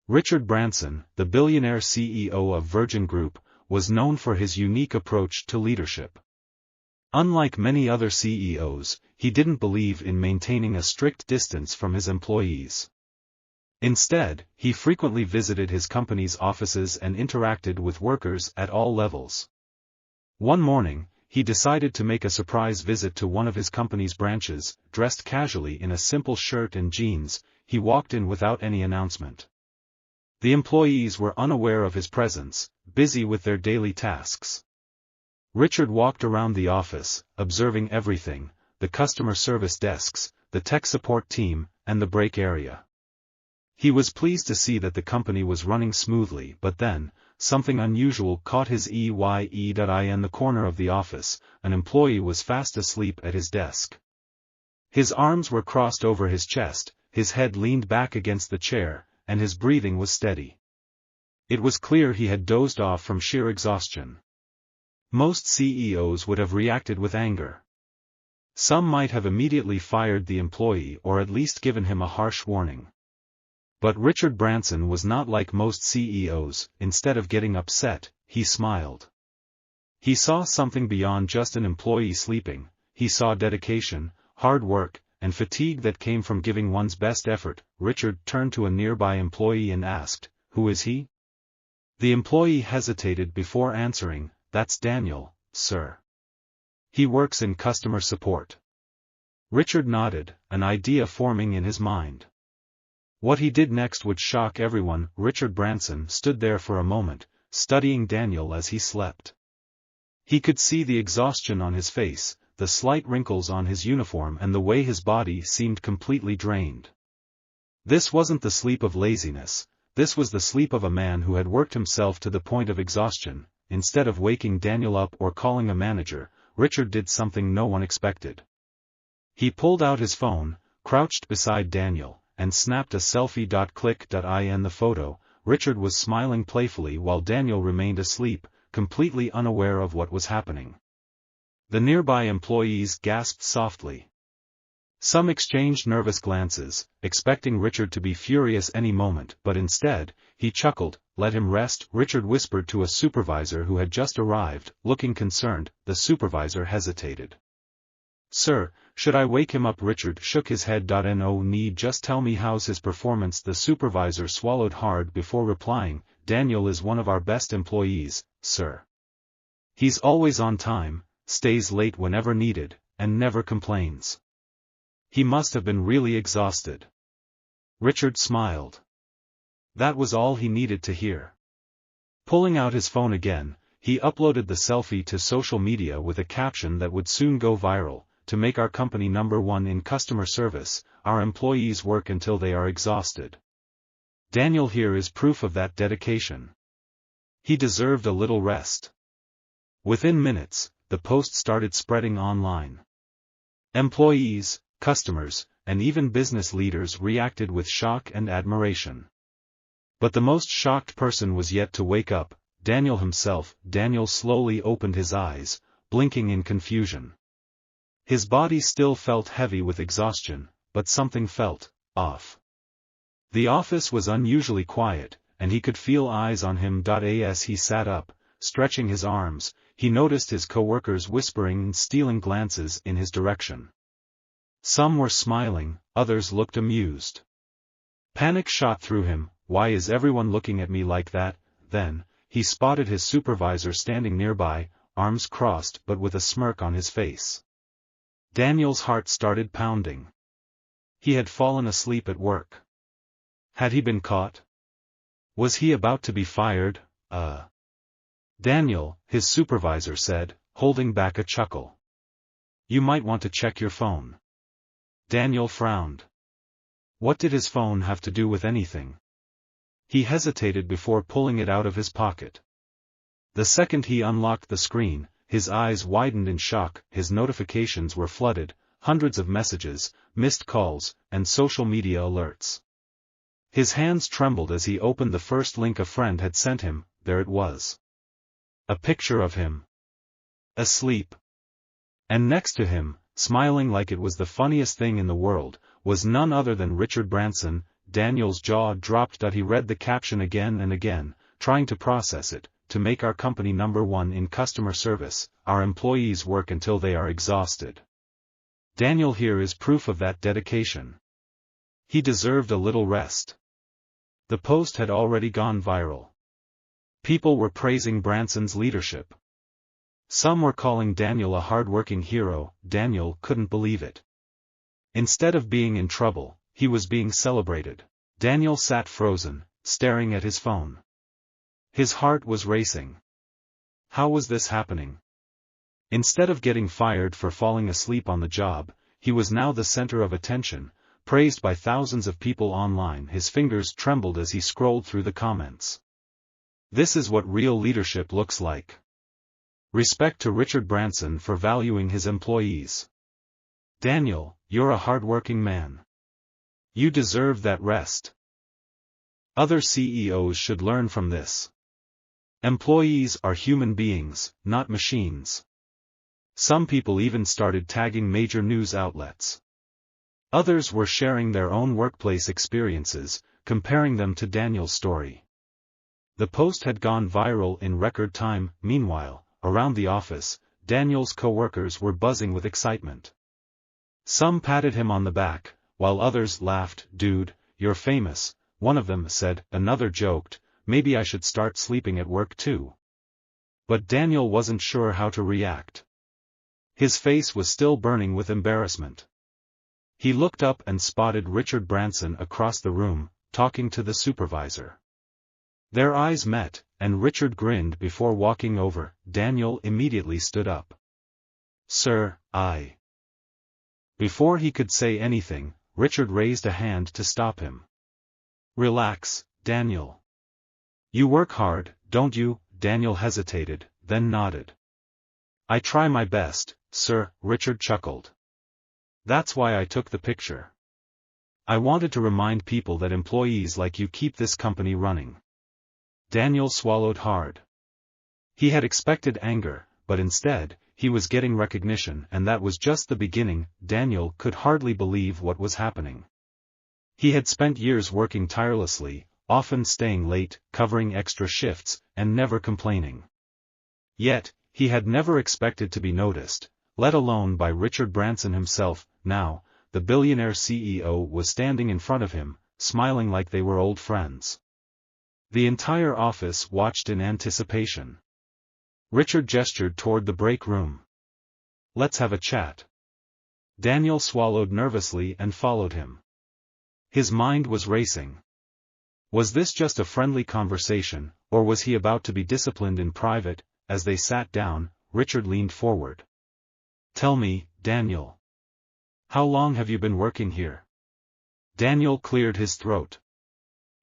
Richard Branson, the billionaire CEO of Virgin Group, was known for his unique approach to leadership. Unlike many other CEOs, he didn't believe in maintaining a strict distance from his employees. Instead, he frequently visited his company's offices and interacted with workers at all levels. One morning, he decided to make a surprise visit to one of his company's branches. Dressed casually in a simple shirt and jeans, he walked in without any announcement. The employees were unaware of his presence, busy with their daily tasks. Richard walked around the office, observing everything: the customer service desks, the tech support team, and the break area. He was pleased to see that the company was running smoothly, but then, something unusual caught his eye. In the corner of the office, an employee was fast asleep at his desk. His arms were crossed over his chest, his head leaned back against the chair, and his breathing was steady. It was clear he had dozed off from sheer exhaustion. Most CEOs would have reacted with anger. Some might have immediately fired the employee or at least given him a harsh warning. But Richard Branson was not like most CEOs. Instead of getting upset, he smiled. He saw something beyond just an employee sleeping. He saw dedication, hard work, and fatigue that came from giving one's best effort. Richard turned to a nearby employee and asked, "Who is he?" The employee hesitated before answering, "That's Daniel, sir. He works in customer support." Richard nodded, an idea forming in his mind. What he did next would shock everyone. Richard Branson stood there for a moment, studying Daniel as he slept. He could see the exhaustion on his face, the slight wrinkles on his uniform, and the way his body seemed completely drained. This wasn't the sleep of laziness, this was the sleep of a man who had worked himself to the point of exhaustion. Instead of waking Daniel up or calling a manager, Richard did something no one expected. He pulled out his phone, crouched beside Daniel, and snapped a selfie. In the photo, Richard was smiling playfully while Daniel remained asleep, completely unaware of what was happening. The nearby employees gasped softly. Some exchanged nervous glances, expecting Richard to be furious any moment, but instead, he chuckled. "Let him rest," Richard whispered to a supervisor who had just arrived, looking concerned. The supervisor hesitated. "Sir, should I wake him up?" Richard shook his head. "No need, just tell me how's his performance." The supervisor swallowed hard before replying, "Daniel is one of our best employees, sir. He's always on time, stays late whenever needed, and never complains. He must have been really exhausted." Richard smiled. That was all he needed to hear. Pulling out his phone again, he uploaded the selfie to social media with a caption that would soon go viral: "To make our company #1 in customer service, our employees work until they are exhausted. Daniel here is proof of that dedication. He deserved a little rest." Within minutes, the post started spreading online. Employees, customers, and even business leaders reacted with shock and admiration. But the most shocked person was yet to wake up: Daniel himself. Daniel slowly opened his eyes, blinking in confusion. His body still felt heavy with exhaustion, but something felt off. The office was unusually quiet, and he could feel eyes on him. As he sat up, stretching his arms, he noticed his coworkers whispering and stealing glances in his direction. Some were smiling, others looked amused. Panic shot through him. Why is everyone looking at me like that? Then, he spotted his supervisor standing nearby, arms crossed but with a smirk on his face. Daniel's heart started pounding. He had fallen asleep at work. Had he been caught? Was he about to be fired? Daniel, his supervisor said, holding back a chuckle. "You might want to check your phone." Daniel frowned. What did his phone have to do with anything? He hesitated before pulling it out of his pocket. The second he unlocked the screen, his eyes widened in shock. His notifications were flooded, hundreds of messages, missed calls, and social media alerts. His hands trembled as he opened the first link a friend had sent him. There it was. A picture of him. Asleep. And next to him, smiling like it was the funniest thing in the world, was none other than Richard Branson. Daniel's jaw dropped. He read the caption again and again, trying to process it. To make our company #1 in customer service, our employees work until they are exhausted. Daniel here is proof of that dedication. He deserved a little rest. The post had already gone viral. People were praising Branson's leadership. Some were calling Daniel a hard-working hero. Daniel couldn't believe it. Instead of being in trouble, he was being celebrated. Daniel sat frozen, staring at his phone. His heart was racing. How was this happening? Instead of getting fired for falling asleep on the job, he was now the center of attention, praised by thousands of people online. His fingers trembled as he scrolled through the comments. This is what real leadership looks like. Respect to Richard Branson for valuing his employees. Daniel, you're a hard-working man. You deserve that rest. Other CEOs should learn from this. Employees are human beings, not machines. Some people even started tagging major news outlets. Others were sharing their own workplace experiences, comparing them to Daniel's story. The post had gone viral in record time. Meanwhile, around the office, Daniel's coworkers were buzzing with excitement. Some patted him on the back, while others laughed. "Dude, you're famous," one of them said. Another joked, "Maybe I should start sleeping at work too." But Daniel wasn't sure how to react. His face was still burning with embarrassment. He looked up and spotted Richard Branson across the room, talking to the supervisor. Their eyes met, and Richard grinned before walking over. Daniel immediately stood up. "Sir, I..." Before he could say anything, Richard raised a hand to stop him. "Relax, Daniel. You work hard, don't you?" Daniel hesitated, then nodded. "I try my best, sir," Richard chuckled. "That's why I took the picture. I wanted to remind people that employees like you keep this company running." Daniel swallowed hard. He had expected anger, but instead, he was getting recognition, and that was just the beginning. Daniel could hardly believe what was happening. He had spent years working tirelessly, often staying late, covering extra shifts, and never complaining. Yet, he had never expected to be noticed, let alone by Richard Branson himself. Now, the billionaire CEO was standing in front of him, smiling like they were old friends. The entire office watched in anticipation. Richard gestured toward the break room. "Let's have a chat." Daniel swallowed nervously and followed him. His mind was racing. Was this just a friendly conversation, or was he about to be disciplined in private? As they sat down, Richard leaned forward. "Tell me, Daniel. How long have you been working here?" Daniel cleared his throat.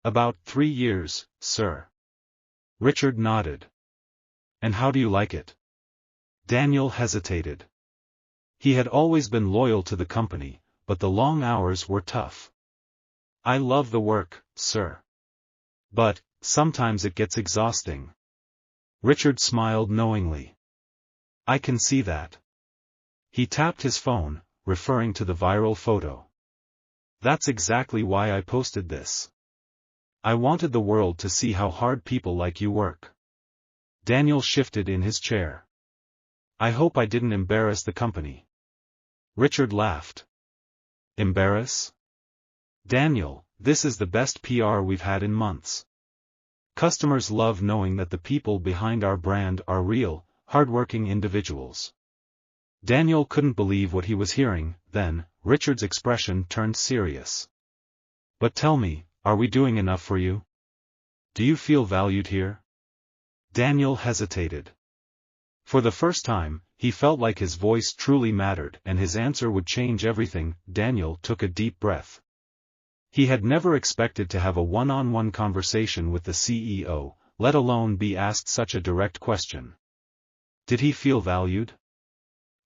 "About 3 years, sir." Richard nodded. "And how do you like it?" Daniel hesitated. He had always been loyal to the company, but the long hours were tough. "I love the work, sir. But, sometimes it gets exhausting." Richard smiled knowingly. "I can see that." He tapped his phone, referring to the viral photo. "That's exactly why I posted this. I wanted the world to see how hard people like you work." Daniel shifted in his chair. "I hope I didn't embarrass the company." Richard laughed. "Embarrass? Daniel, this is the best PR we've had in months. Customers love knowing that the people behind our brand are real, hardworking individuals." Daniel couldn't believe what he was hearing. Then, Richard's expression turned serious. "But tell me, are we doing enough for you? Do you feel valued here?" Daniel hesitated. For the first time, he felt like his voice truly mattered, and his answer would change everything. Daniel took a deep breath. He had never expected to have a one-on-one conversation with the CEO, let alone be asked such a direct question. Did he feel valued?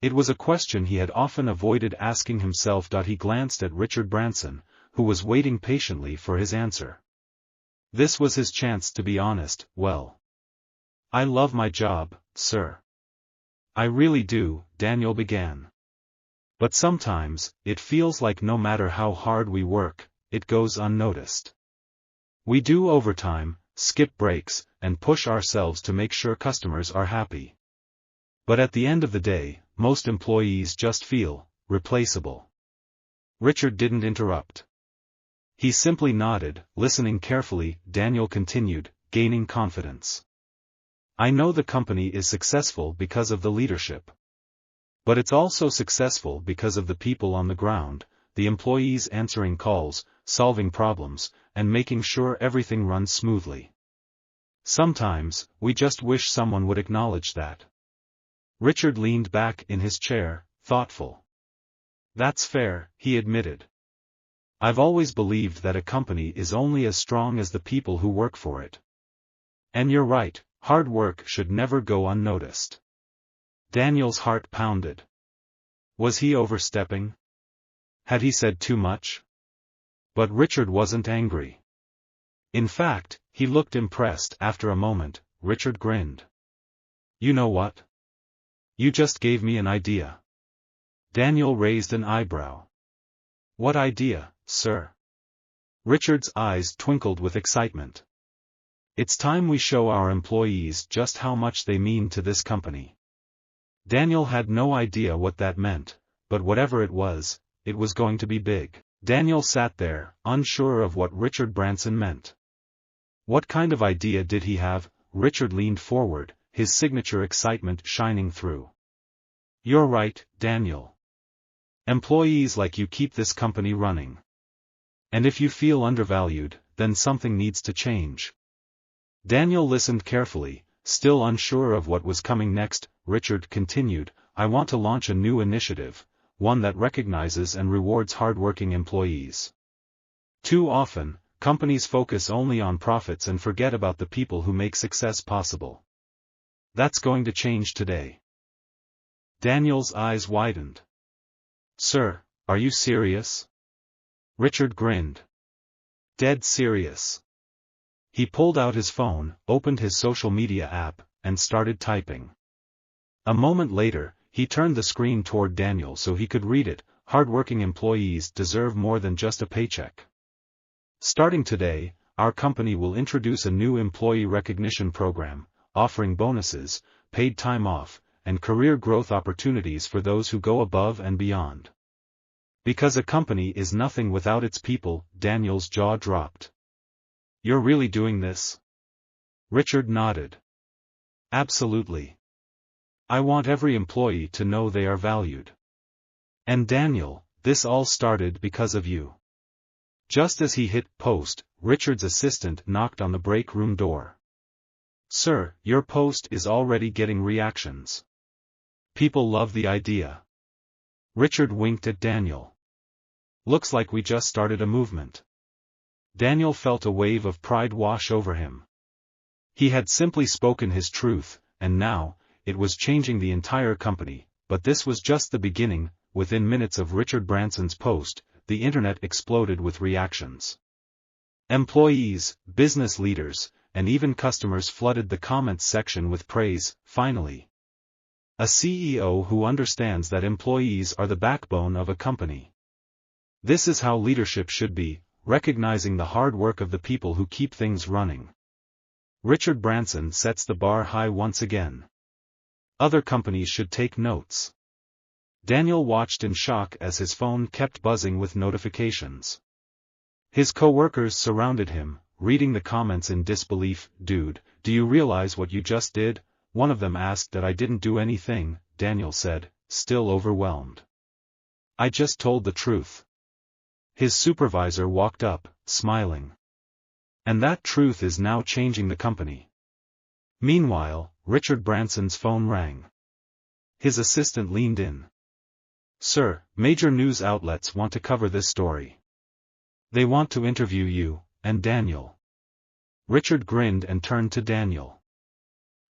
It was a question he had often avoided asking himself. He glanced at Richard Branson, who was waiting patiently for his answer. This was his chance to be honest. "Well, I love my job, sir. I really do," Daniel began. "But sometimes, it feels like no matter how hard we work, it goes unnoticed. We do overtime, skip breaks, and push ourselves to make sure customers are happy. But at the end of the day, most employees just feel replaceable. Richard didn't interrupt. He simply nodded, listening carefully. Daniel continued, gaining confidence. I know the company is successful because of the leadership. But it's also successful because of the people on the ground, the employees answering calls, solving problems, and making sure everything runs smoothly. Sometimes, we just wish someone would acknowledge that. Richard leaned back in his chair, thoughtful. That's fair, he admitted. I've always believed that a company is only as strong as the people who work for it. And you're right, hard work should never go unnoticed. Daniel's heart pounded. Was he overstepping? Had he said too much? But Richard wasn't angry. In fact, he looked impressed. After a moment, Richard grinned. You know what? You just gave me an idea. Daniel raised an eyebrow. What idea, sir? Richard's eyes twinkled with excitement. It's time we show our employees just how much they mean to this company. Daniel had no idea what that meant, but whatever it was going to be big. Daniel sat there, unsure of what Richard Branson meant. What kind of idea did he have? Richard leaned forward, his signature excitement shining through. You're right, Daniel. Employees like you keep this company running. And if you feel undervalued, then something needs to change. Daniel listened carefully, still unsure of what was coming next. Richard continued, I want to launch a new initiative, one that recognizes and rewards hardworking employees. Too often, companies focus only on profits and forget about the people who make success possible. That's going to change today. Daniel's eyes widened. Sir, are you serious? Richard grinned. Dead serious. He pulled out his phone, opened his social media app, and started typing. A moment later, he turned the screen toward Daniel so he could read it. Hardworking employees deserve more than just a paycheck. Starting today, our company will introduce a new employee recognition program, offering bonuses, paid time off, and career growth opportunities for those who go above and beyond. Because a company is nothing without its people. Daniel's jaw dropped. You're really doing this? Richard nodded. Absolutely. I want every employee to know they are valued. And Daniel, this all started because of you. Just as he hit post, Richard's assistant knocked on the break room door. Sir, your post is already getting reactions. People love the idea. Richard winked at Daniel. Looks like we just started a movement. Daniel felt a wave of pride wash over him. He had simply spoken his truth, and now, it was changing the entire company. But this was just the beginning. Within minutes of Richard Branson's post, the internet exploded with reactions. Employees, business leaders, and even customers flooded the comments section with praise. Finally, a CEO who understands that employees are the backbone of a company. This is how leadership should be, recognizing the hard work of the people who keep things running. Richard Branson sets the bar high once again. Other companies should take notes. Daniel watched in shock as his phone kept buzzing with notifications. His co-workers surrounded him, reading the comments in disbelief. Dude, do you realize what you just did? One of them asked. That I didn't do anything, Daniel said, still overwhelmed. I just told the truth. His supervisor walked up, smiling. And that truth is now changing the company. Meanwhile, Richard Branson's phone rang. His assistant leaned in. Sir, major news outlets want to cover this story. They want to interview you, and Daniel. Richard grinned and turned to Daniel.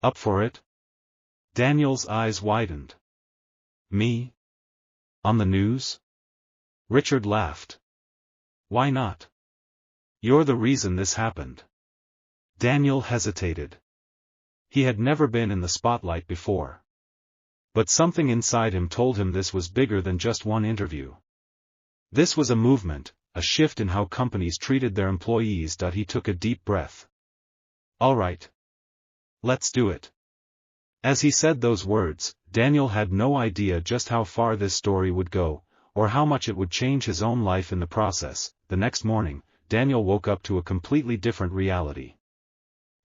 Up for it? Daniel's eyes widened. Me? On the news? Richard laughed. Why not? You're the reason this happened. Daniel hesitated. He had never been in the spotlight before. But something inside him told him this was bigger than just one interview. This was a movement, a shift in how companies treated their employees. He took a deep breath. All right. Let's do it. As he said those words, Daniel had no idea just how far this story would go, or how much it would change his own life in the process. The next morning, Daniel woke up to a completely different reality.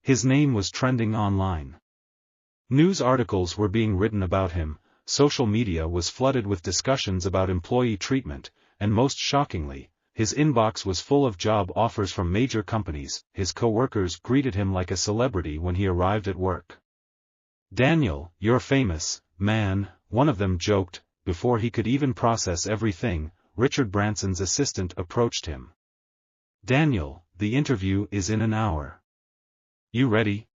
His name was trending online. News articles were being written about him, social media was flooded with discussions about employee treatment, and most shockingly, his inbox was full of job offers from major companies. His co-workers greeted him like a celebrity when he arrived at work. "Daniel, you're famous, man," one of them joked. Before he could even process everything, Richard Branson's assistant approached him. "Daniel, the interview is in an hour. You ready?"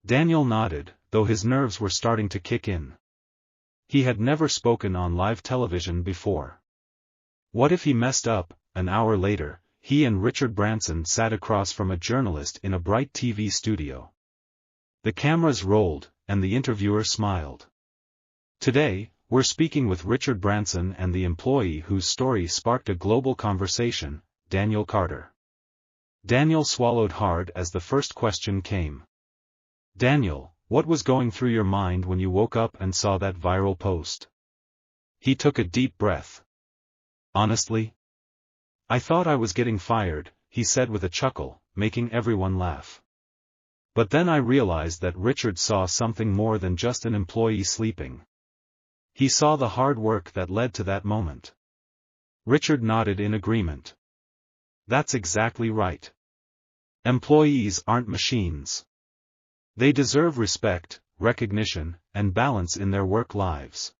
Daniel nodded, though his nerves were starting to kick in. He had never spoken on live television before. What if he messed up? An hour later, he and Richard Branson sat across from a journalist in a bright TV studio. The cameras rolled, and the interviewer smiled. "Today, we're speaking with Richard Branson and the employee whose story sparked a global conversation, Daniel Carter." Daniel swallowed hard as the first question came. "Daniel, what was going through your mind when you woke up and saw that viral post?" He took a deep breath. "Honestly, I thought I was getting fired," he said with a chuckle, making everyone laugh. "But then I realized that Richard saw something more than just an employee sleeping. He saw the hard work that led to that moment." Richard nodded in agreement. "That's exactly right. Employees aren't machines. They deserve respect, recognition, and balance in their work lives."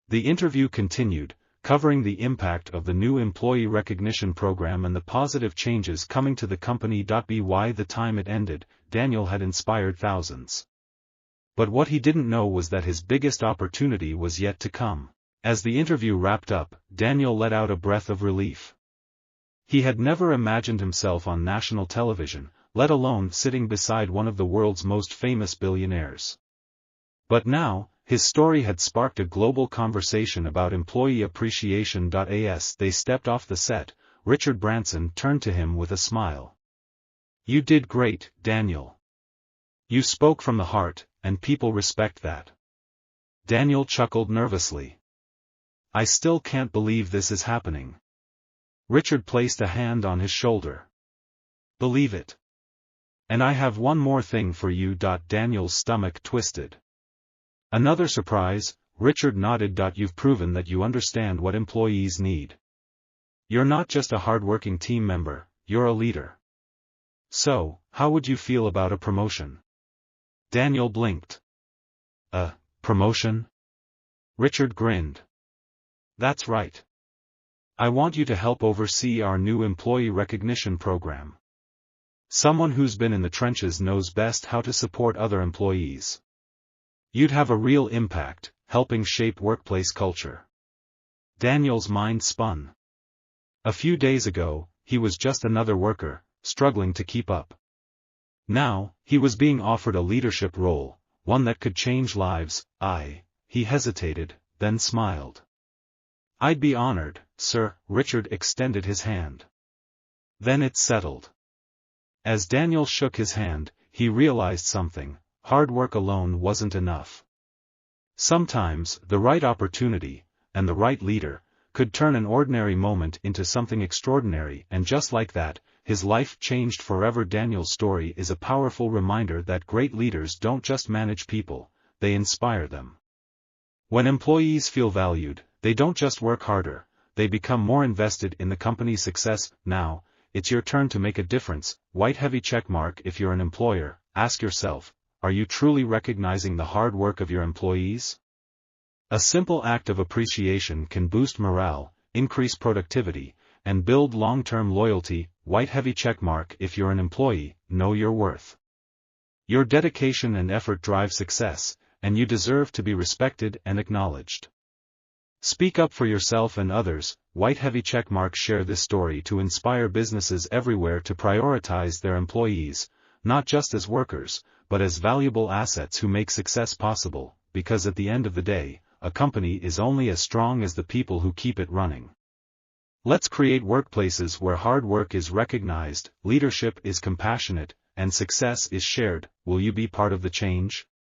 The interview continued, covering the impact of the new employee recognition program and the positive changes coming to the company. By the time it ended, Daniel had inspired thousands. But what he didn't know was that his biggest opportunity was yet to come. As the interview wrapped up, Daniel let out a breath of relief. He had never imagined himself on national television, let alone sitting beside one of the world's most famous billionaires. But now, his story had sparked a global conversation about employee appreciation. As they stepped off the set, Richard Branson turned to him with a smile. "You did great, Daniel. You spoke from the heart, and people respect that." Daniel chuckled nervously. "I still can't believe this is happening." Richard placed a hand on his shoulder. "Believe it. And I have one more thing for you." Daniel's stomach twisted. "Another surprise?" Richard nodded. "You've proven that you understand what employees need. You're not just a hard-working team member, you're a leader. So, how would you feel about a promotion?" Daniel blinked. "A promotion?" Richard grinned. "That's right. I want you to help oversee our new employee recognition program. Someone who's been in the trenches knows best how to support other employees. You'd have a real impact, helping shape workplace culture." Daniel's mind spun. A few days ago, he was just another worker, struggling to keep up. Now, he was being offered a leadership role, one that could change lives. He hesitated, then smiled. "I'd be honored, sir." Richard extended his hand. Then it settled. As Daniel shook his hand, he realized something. Hard work alone wasn't enough. Sometimes, the right opportunity, and the right leader, could turn an ordinary moment into something extraordinary, and just like that, his life changed forever. Daniel's story is a powerful reminder that great leaders don't just manage people, they inspire them. When employees feel valued, they don't just work harder, they become more invested in the company's success. Now, it's your turn to make a difference. White heavy checkmark. If you're an employer, ask yourself, are you truly recognizing the hard work of your employees? A simple act of appreciation can boost morale, increase productivity, and build long-term loyalty. White heavy checkmark. If you're an employee, know your worth. Your dedication and effort drive success, and you deserve to be respected and acknowledged. Speak up for yourself and others. White heavy checkmark. Share this story to inspire businesses everywhere to prioritize their employees, not just as workers, but as valuable assets who make success possible, because at the end of the day, a company is only as strong as the people who keep it running. Let's create workplaces where hard work is recognized, leadership is compassionate, and success is shared. Will you be part of the change?